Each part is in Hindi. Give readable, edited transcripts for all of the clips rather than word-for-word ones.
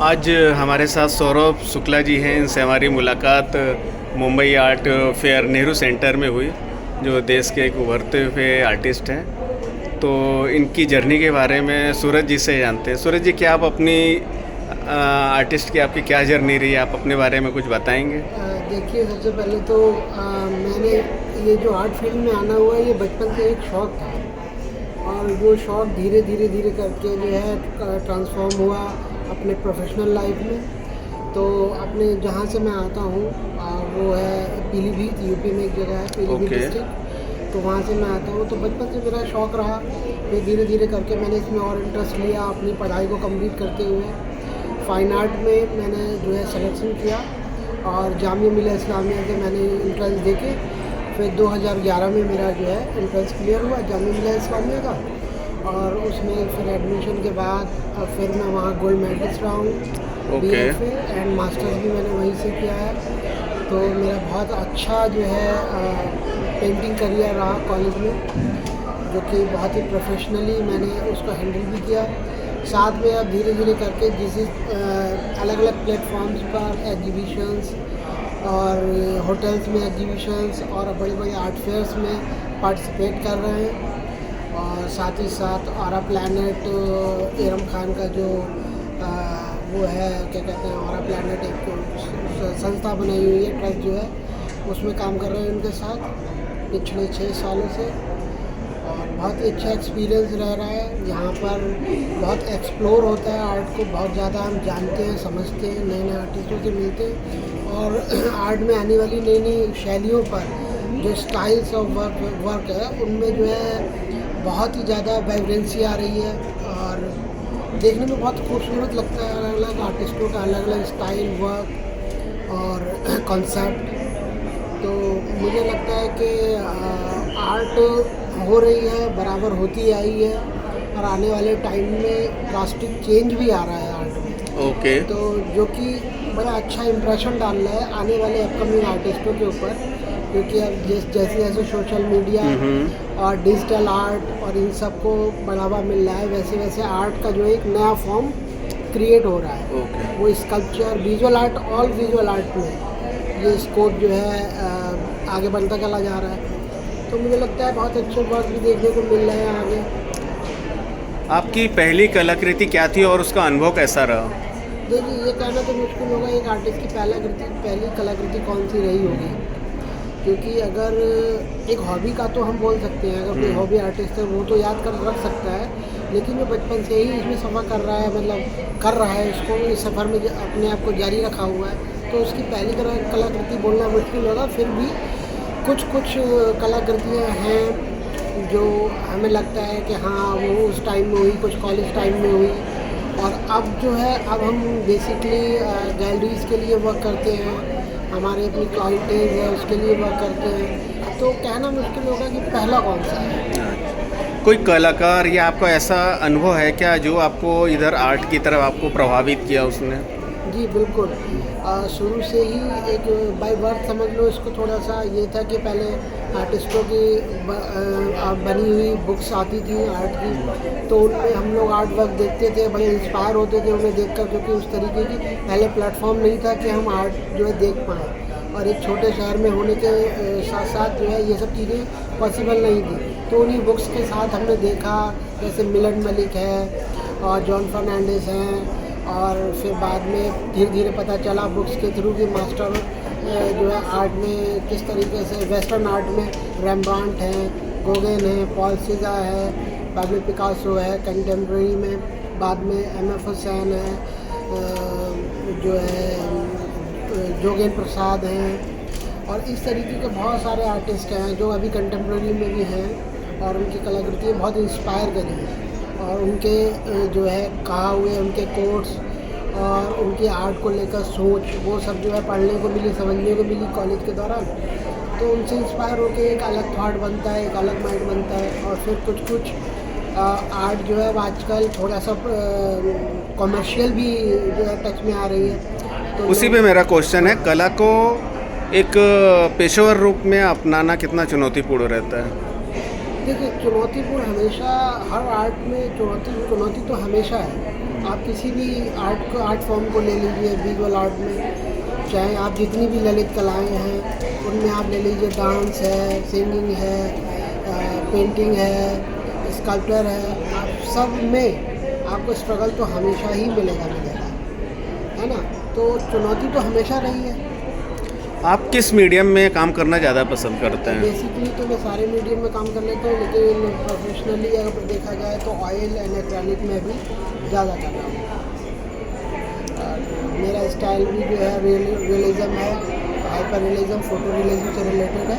आज हमारे साथ सौरभ शुक्ला जी हैं। इनसे हमारी मुलाकात Mumbai art fair Nehru centre में हुई, जो देश के एक उभरते हुए आर्टिस्ट हैं। तो इनकी जर्नी के बारे में सूरज जी से जानते हैं। सूरज जी, क्या आप अपनी आर्टिस्ट की आपकी क्या जर्नी रही है, आप अपने बारे में कुछ बताएंगे? देखिए, सबसे पहले तो मैंने ये जो आर्ट फील्ड में आना हुआ है, ये बचपन से एक शौक़ था, और वो शौक़ धीरे धीरे करके जो है ट्रांसफॉर्म हुआ अपने प्रोफेशनल लाइफ में। तो अपने जहाँ से मैं आता हूँ वो है पीलीभीत, यूपी में एक जगह है पीलीभीत डिस्ट्रिक्ट। तो वहाँ से मैं आता हूँ। तो बचपन से मेरा शौक़ रहा, फिर धीरे धीरे करके मैंने इसमें और इंटरेस्ट लिया। अपनी पढ़ाई को कंप्लीट करते हुए फ़ाइन आर्ट में मैंने जो है सिलेक्शन किया, और जामिया मिल्लिया इस्लामिया से मैंने एंट्रेंस देके फिर 2011 में मेरा जो है एंट्रेंस क्लियर हुआ जामिया मिल्लिया इस्लामिया का। और उसमें फिर एडमिशन के बाद फिर मैं वहाँ गोल्ड मेडलिस्ट रहा हूँ। BFA एंड मास्टर्स भी मैंने वहीं से किया है। तो मेरा बहुत अच्छा जो है पेंटिंग करियर रहा कॉलेज में, जो कि बहुत ही प्रोफेशनली मैंने उसको हैंडल भी किया। साथ में अब धीरे धीरे करके जिस अलग अलग प्लेटफॉर्म्स पर एग्जीबिशंस और होटल्स में एग्जीबिशंस और बड़े बड़े आर्ट फेयर्स में पार्टिसिपेट कर रहे हैं। और साथ ही साथ ऑरा प्लैनेट, इरम खान का जो वो है, क्या कहते हैं, ऑरा प्लैनेट एक संस्था बनाई हुई है, ट्रस्ट जो है, उसमें काम कर रहे हैं उनके साथ पिछले 6 सालों से। और बहुत ही अच्छा एक्सपीरियंस रह रहा है। यहाँ पर बहुत एक्सप्लोर होता है आर्ट को, बहुत ज़्यादा हम जानते हैं, समझते हैं, नए नए आर्टिस्टों से मिलते हैं। और आर्ट में आने वाली नई नई शैलियों पर जो स्टाइल्स ऑफ वर्क है, उनमें जो है बहुत ही ज़्यादा वाइब्रेंसी आ रही है, और देखने में बहुत खूबसूरत लगता है। अलग अलग आर्टिस्टों का अलग अलग स्टाइल, वर्क और कॉन्सेप्ट। तो मुझे लगता है कि आर्ट हो रही है, बराबर होती आई है, और आने वाले टाइम में ड्रास्टिक चेंज भी आ रहा है आर्ट में। तो जो कि बड़ा अच्छा इम्प्रेशन डाल रहा है आने वाले अपकमिंग आर्टिस्टों के ऊपर, क्योंकि अब जैसे जैसे सोशल मीडिया और डिजिटल आर्ट और इन सब को बढ़ावा मिल रहा है, वैसे वैसे आर्ट का जो एक नया फॉर्म क्रिएट हो रहा है। वो sculpture, visual art, all visual art में ये स्कोप जो है आगे बढ़ता चला जा रहा है। तो मुझे लगता है बहुत अच्छे वर्क भी देखने को मिल रहे हैं आगे। आपकी पहली कलाकृति क्या थी और उसका अनुभव कैसा रहा? देखिए, ये कहना तो मुश्किल होगा एक आर्टिस्ट की पहली कलाकृति कौन सी रही होगी, क्योंकि अगर एक हॉबी का तो हम बोल सकते हैं, अगर कोई हॉबी आर्टिस्ट है वो तो याद कर रख सकता है, लेकिन वो बचपन से ही इसमें सफ़र कर रहा है, मतलब कर रहा है, इसको इस सफ़र में अपने आप को जारी रखा हुआ है, तो उसकी पहली कलाकृति बोलना मुश्किल होगा। फिर भी कुछ कलाकृतियाँ हैं जो हमें लगता है कि हाँ, वो उस टाइम में हुई, कुछ कॉलेज टाइम में हुई। और अब जो है, अब हम बेसिकली गैलरीज़ के लिए वर्क करते हैं, हमारे अपनी क्लाइंटेज है उसके लिए वर्क करते हैं। तो कहना मुश्किल होगा कि पहला कौन सा है। कोई कलाकार या आपका ऐसा अनुभव है क्या जो आपको इधर आर्ट की तरफ आपको प्रभावित किया उसने? जी बिल्कुल, शुरू से ही एक बाय बर्थ समझ लो इसको। थोड़ा सा ये था कि पहले आर्टिस्टों की बनी हुई बुक्स आती थी आर्ट की, तो उनमें हम लोग आर्ट वर्क देखते थे, बड़े इंस्पायर होते थे उन्हें देखकर, क्योंकि उस तरीके की पहले प्लेटफॉर्म नहीं था कि हम आर्ट जो है देख पाएँ, और एक छोटे शहर में होने के साथ साथ जो है ये सब चीज़ें पॉसिबल नहीं थी। तो उन्हीं बुक्स के साथ हमने देखा, जैसे मिलन मलिक है और जॉन फर्नांडिस हैं, और फिर बाद में धीरे धीरे पता चला बुक्स के थ्रू कि मास्टर जो है आर्ट में किस तरीके से, वेस्टर्न आर्ट में रेम्ब्रांट हैं, गोगेन है, पॉल सीज़ा है, बाद में पिकासो है, कंटेम्प्रेरी में बाद में MF हुसैन है, जो है जोगेन प्रसाद हैं, और इस तरीके के बहुत सारे आर्टिस्ट हैं जो अभी कंटेम्प्रेरी में भी हैं, और उनकी कलाकृतियाँ बहुत इंस्पायर करी हैं। और उनके जो है कहा हुए उनके कोट्स और उनकी आर्ट को लेकर सोच, वो सब जो है पढ़ने को मिली, समझने को मिली कॉलेज के दौरान। तो उनसे इंस्पायर होकर एक अलग थॉट बनता है, एक अलग माइंड बनता है, और फिर कुछ आर्ट जो है आजकल थोड़ा सा कॉमर्शियल भी जो है टच में आ रही है। तो उसी पे मेरा क्वेश्चन है, कला को एक पेशेवर रूप में अपनाना कितना चुनौतीपूर्ण रहता है? देखिए, चुनौतीपूर्ण हमेशा हर आर्ट में चुनौती तो हमेशा है। आप किसी भी आर्ट फॉर्म को ले लीजिए, विजुअल आर्ट में चाहे आप जितनी भी ललित कलाएं हैं उनमें आप ले लीजिए, डांस है, सिंगिंग है, पेंटिंग है, स्कल्पचर है, आप सब में आपको स्ट्रगल तो हमेशा ही मिलेगा, है ना। तो चुनौती तो हमेशा रही है। आप किस मीडियम में काम करना ज़्यादा पसंद करते हैं? बेसिकली तो मैं सारे मीडियम में काम कर लेता हूँ, लेकिन प्रोफेशनली अगर देखा जाए तो ऑयल एंड एक्रेलिक में भी ज़्यादा कर रहा हूँ। और मेरा स्टाइल भी जो है रियलिज्म है, हाइपर रियलिज्म, फोटो रियलिज्म से रिलेटेड है,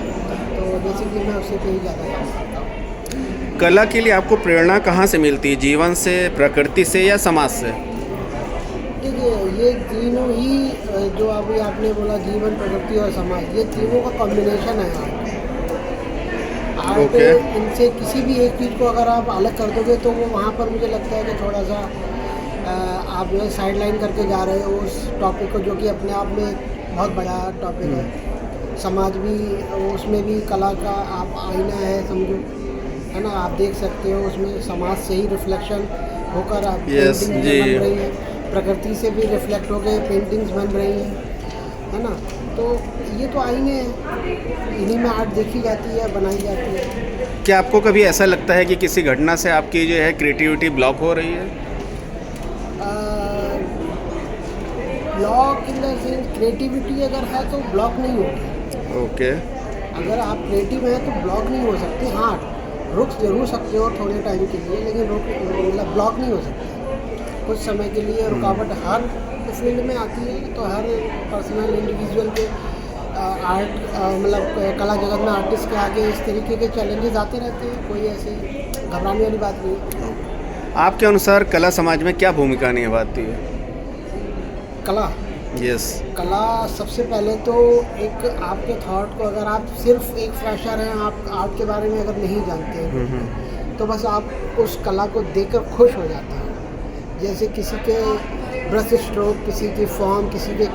तो बेसिकली मैं उससे कहीं ज़्यादा काम करता हूँ। कला के लिए आपको प्रेरणा कहाँ से मिलती है? जीवन से, प्रकृति से या समाज से? देखिए, ये तीनों ही जो अभी आपने बोला, जीवन, प्रकृति और समाज, ये तीनों का कॉम्बिनेशन है आर्ट। इनसे किसी भी एक चीज़ को अगर आप अलग कर दोगे तो वो वहाँ पर मुझे लगता है कि थोड़ा सा आप जो है साइड लाइन करके जा रहे हो उस टॉपिक को, जो कि अपने आप में बहुत बड़ा टॉपिक है। समाज भी, उसमें भी कला का आप आईना है समझो, है ना। आप देख सकते हो उसमें समाज से ही रिफ्लेक्शन होकर आप पेंटिंग्स बन रही हैं, प्रकृति से भी रिफ्लेक्ट हो गए पेंटिंग्स बन रही हैं, है ना। तो ये तो आईने हैं, इन्हीं में आर्ट देखी जाती है, बनाई जाती है। क्या आपको कभी ऐसा लगता है कि किसी घटना से आपकी जो है क्रिएटिविटी ब्लॉक हो रही है? Block in the sense, creativity अगर है तो ब्लॉक नहीं होगी। ओके। अगर आप क्रिएटिव हैं तो ब्लॉक नहीं हो सकते। हाँ, रुक जरूर सकते हो थोड़े टाइम के लिए, लेकिन मतलब ब्लॉक नहीं हो सकते। कुछ समय के लिए रुकावट हर फील्ड में आती है, तो हर पर्सनल इंडिविजुअल के आर्ट मतलब कला जगत में आर्टिस्ट के आगे इस तरीके के चैलेंजेस आते रहते हैं, कोई ऐसी घबराने वाली बात नहीं है। आपके अनुसार कला समाज में क्या भूमिका निभाती है? कला, यस, कला सबसे पहले तो एक आपके थॉट को, अगर आप सिर्फ एक फ्रेशर हैं, आप आर्ट के बारे में अगर नहीं जानते हैं तो बस आप उस कला को देखकर खुश हो जाते हैं। जैसे किसी के ब्रश स्ट्रोक, किसी की फॉर्म, किसी के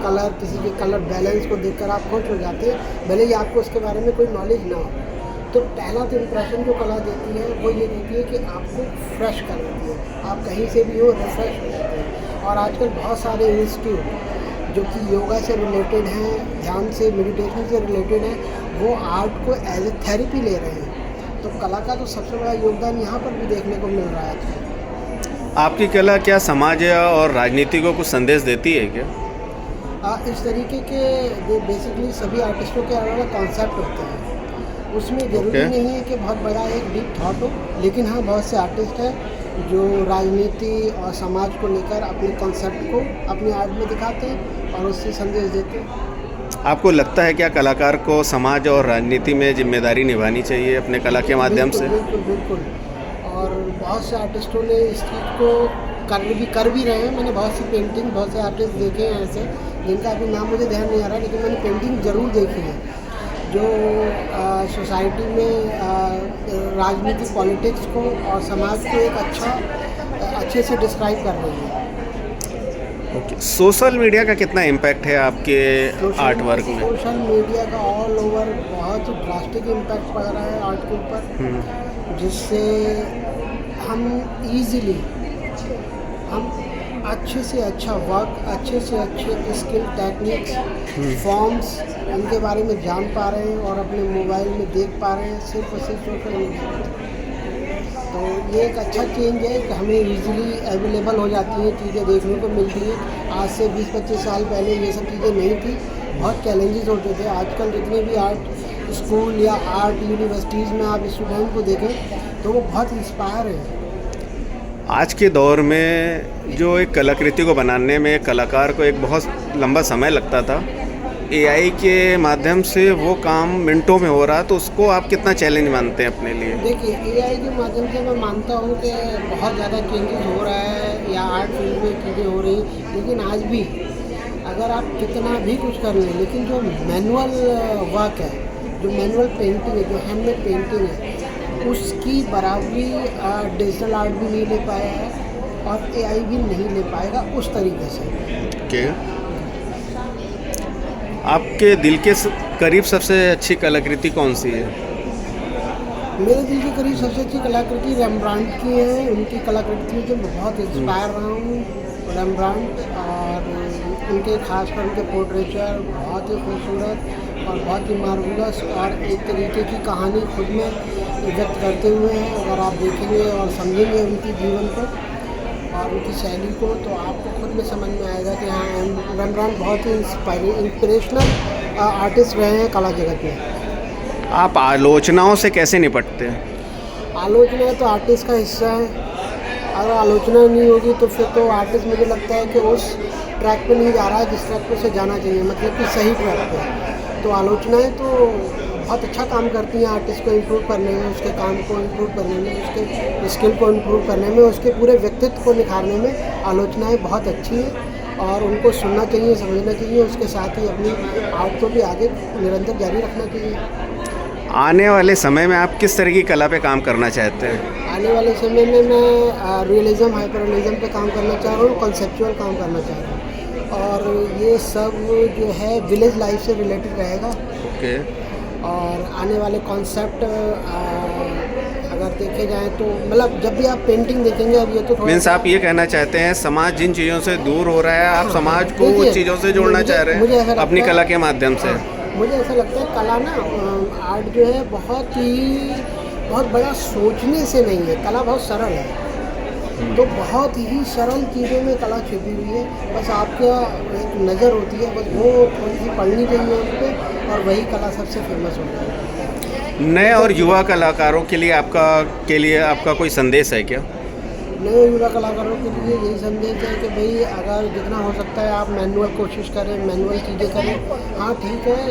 कलर बैलेंस को देखकर आप खुश हो जाते हैं, भले ही आपको उसके बारे में कोई नॉलेज ना हो। तो पहला तो इम्प्रेशन जो कला देती है वो ये देती है कि आपको फ्रेश कर देती है, आप कहीं से भी हो रिफ्रेश हो जाते हैं। और आजकल बहुत सारे इंस्टीट्यूट जो कि योगा से रिलेटेड हैं, ध्यान से, मेडिटेशन से रिलेटेड हैं, वो आर्ट को एज ए थेरेपी ले रहे हैं। तो कला का तो सबसे बड़ा योगदान यहाँ पर भी देखने को मिल रहा है। आपकी कला क्या समाज और राजनीति को कुछ संदेश देती है क्या? इस तरीके के बेसिकली सभी आर्टिस्टों के अलग अलग कॉन्सेप्ट होते हैं, उसमें ज़रूरी नहीं है कि बहुत बड़ा एक डीप थॉट हो, लेकिन हाँ, बहुत से आर्टिस्ट हैं जो राजनीति और समाज को लेकर अपने कॉन्सेप्ट को अपने आर्ट में दिखाते हैं और उससे संदेश देते हैं। आपको लगता है क्या कलाकार को समाज और राजनीति में जिम्मेदारी निभानी चाहिए अपने कला के माध्यम से? बिल्कुल बिल्कुल। और बहुत से आर्टिस्टों ने इस चीज़ को कर भी रहे हैं। मैंने बहुत सी पेंटिंग, बहुत से आर्टिस्ट देखे हैं ऐसे, जिनका अभी नाम मुझे ध्यान नहीं आ रहा, लेकिन मैंने पेंटिंग ज़रूर देखी है जो सोसाइटी में राजनीति, पॉलिटिक्स को और समाज को एक अच्छे से डिस्क्राइब कर रही है। ओके। सोशल मीडिया का कितना इम्पैक्ट है आपके आर्ट वर्क में? सोशल मीडिया का ऑल ओवर बहुत ड्रास्टिक इम्पैक्ट पड़ रहा है आर्ट के ऊपर, जिससे हम ईज़िली अच्छे से अच्छा वर्क, अच्छे से अच्छे स्किल, टेक्निक्स, फॉर्म्स, इनके बारे में जान पा रहे हैं और अपने मोबाइल में देख पा रहे हैं, सिर्फ और सिर्फ सोशल मीडिया पर। तो ये एक अच्छा चेंज है कि हमें इजीली अवेलेबल हो जाती हैं चीज़ें, देखने को मिलती हैं। आज से 20-25 साल पहले ये सब चीज़ें नहीं थी, बहुत चैलेंजेस होते थे। आजकल जितने भी आर्ट स्कूल या आर्ट यूनिवर्सिटीज़ में आप स्टूडेंट को देखें तो वो बहुत इंस्पायर है। आज के दौर में जो एक कलाकृति को बनाने में कलाकार को एक बहुत लंबा समय लगता था, एआई के माध्यम से वो काम मिनटों में हो रहा है, तो उसको आप कितना चैलेंज मानते हैं अपने लिए? देखिए, एआई के माध्यम से मैं मानता हूँ कि बहुत ज़्यादा चेंजेस हो रहा है या आर्ट फील्ड में चीज़ें हो रही, लेकिन आज भी अगर आप कितना भी कुछ कर लें, लेकिन जो मैनुअल वर्क है, जो मैनुअल पेंटिंग है, जो हैंडमेड पेंटिंग है, उसकी बराबरी डिजिटल आर्ट भी नहीं ले पाया है और एआई भी नहीं ले पाएगा उस तरीके से। ओके। आपके दिल के करीब सबसे अच्छी कलाकृति कौन सी है? मेरे दिल के करीब सबसे अच्छी कलाकृति रेम्ब्रांट की है। उनकी कलाकृति से बहुत इंस्पायर रहा हूँ। रेम्ब्रांड, और उनके खासकर उनके पोर्ट्रेचर बहुत ही खूबसूरत और बहुत ही मार्वलस और एक तरीके की कहानी खुद में व्यक्त करते हुए हैं। अगर आप देखेंगे और समझेंगे उनकी जीवन को और उनकी शैली को, तो आपको खुद में समझ में आएगा कि हाँ, रेम्ब्रांड बहुत ही इंस्पिरेशनल आर्टिस्ट रहे हैं कला जगत में। आप आलोचनाओं से कैसे निपटते हैं? आलोचना तो आर्टिस्ट का हिस्सा है। अगर आलोचना नहीं होगी तो फिर तो आर्टिस्ट, मुझे लगता है कि उस ट्रैक पे नहीं जा रहा है जिस ट्रैक पे उसे जाना चाहिए, मतलब कि सही ट्रैक पे। तो आलोचनाएं तो बहुत अच्छा काम करती हैं आर्टिस्ट को इम्प्रूव करने में, उसके काम को इम्प्रूव करने में, उसके स्किल को इम्प्रूव करने में, उसके पूरे व्यक्तित्व को निखारने में आलोचनाएं बहुत अच्छी हैं और उनको सुनना चाहिए, समझना चाहिए। उसके साथ ही अपनी आर्ट को भी आगे निरंतर जारी रखना चाहिए। आने वाले समय में आप किस तरह की कला पे काम करना चाहते हैं? आने वाले समय में मैं रियलिज़म, हाइपर रियलिज़म पे काम करना चाह रहा हूँ, कॉन्सेप्चुअल काम करना चाह रहा हूँ, और ये सब जो है विलेज लाइफ से रिलेटेड रहेगा। ओके। और आने वाले कॉन्सेप्ट अगर देखे जाएँ तो मतलब जब भी आप पेंटिंग देखेंगे, अब ये तो थोड़ा मीन्स आप ये कहना चाहते हैं समाज जिन चीज़ों से दूर हो रहा है, आप हाँ, समाज को देखिए, उस चीज़ों से जोड़ना मुझे- चाह रहे मुझे ऐसा हैं लगता अपनी है- कला के माध्यम से। मुझे ऐसा लगता है कला ना, आर्ट जो है बहुत बड़ा सोचने से नहीं है, कला बहुत सरल है। तो बहुत ही सरल चीज़ों में कला छिपी हुई है, बस आपका एक नज़र होती है, बस वो थोड़ी सी पढ़नी चाहिए उन पर, और वही कला सबसे फेमस होती है। नए और युवा कलाकारों के लिए आपका कोई संदेश है क्या? नए युवा कलाकारों के लिए यही संदेश है कि भाई अगर जितना हो सकता है आप मैनुअल कोशिश करें, मैनुअल चीज़ें करें। हाँ ठीक है,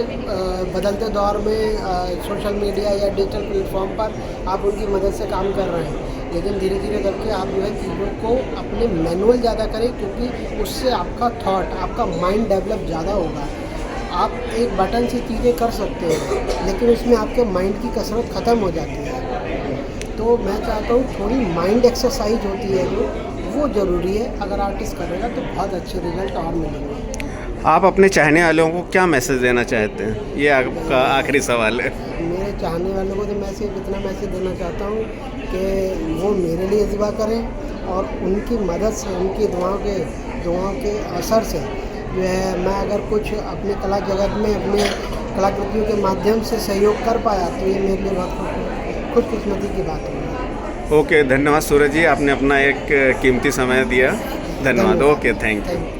बदलते दौर में सोशल मीडिया या डिजिटल प्लेटफॉर्म पर आप उनकी मदद से काम कर रहे हैं, लेकिन धीरे धीरे करके आप जो है चीज़ों को अपने मैनुअल ज़्यादा करें, क्योंकि उससे आपका थॉट, आपका माइंड डेवलप ज़्यादा होगा। आप एक बटन से चीज़ें कर सकते हैं, लेकिन उसमें आपके माइंड की कसरत ख़त्म हो जाती है। तो मैं चाहता हूँ थोड़ी माइंड एक्सरसाइज होती है जो, वो ज़रूरी है। अगर आर्टिस्ट करेगा तो बहुत अच्छे रिजल्ट और मिलेंगे। आप अपने चाहने वालों को क्या मैसेज देना चाहते हैं? ये आपका आखिरी सवाल है। मेरे चाहने वालों को तो मैं सिर्फ इतना मैसेज देना चाहता हूँ कि वो मेरे लिए दुआ करें, और उनकी मदद से, उनकी दुआओं के असर से जो है, मैं अगर कुछ अपनी कला जगत में अपने कलाकृतियों के माध्यम से सहयोग कर पाया तो ये मेरे लिए बहुत खुशकिस्मती की बात है। ओके, धन्यवाद सूरज जी, आपने अपना एक कीमती समय दिया। धन्यवाद। Okay, thank you.